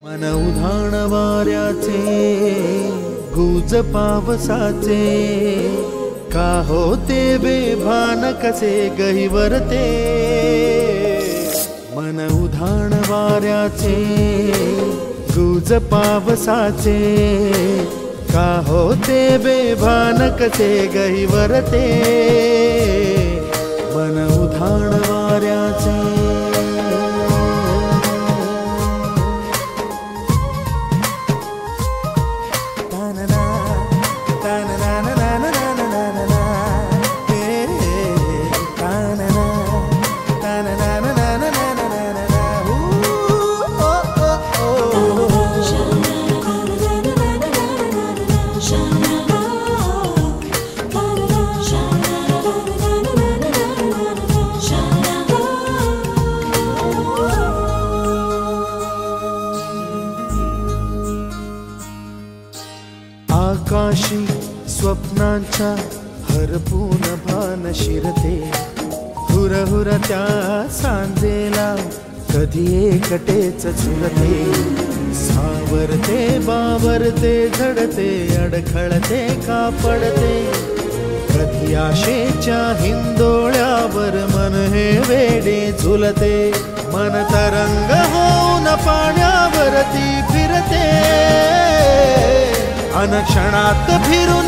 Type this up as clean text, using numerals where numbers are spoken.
मन उधाण वाऱ्याचे गुज पावसाचे का होते बेभान कसे गहिवरते। मन उधाण वाऱ्याचे गुज पावसाचे का होते बेभान कसे गहिवरते। मन उधाण वाऱ्याचे आकाशी स्वप्नांच्या हरपून भान शिरते। हुरहुर त्या सांजेला कधी एकटेच झुलते। सावरते बावरते झडते अडखळते का पडते। कधी आशेच्या हिंदोळ्यावर मन हे वेडे झुलते। मन तरंग होऊन पाण्यावरती फिरते। अनक्षणात फिरून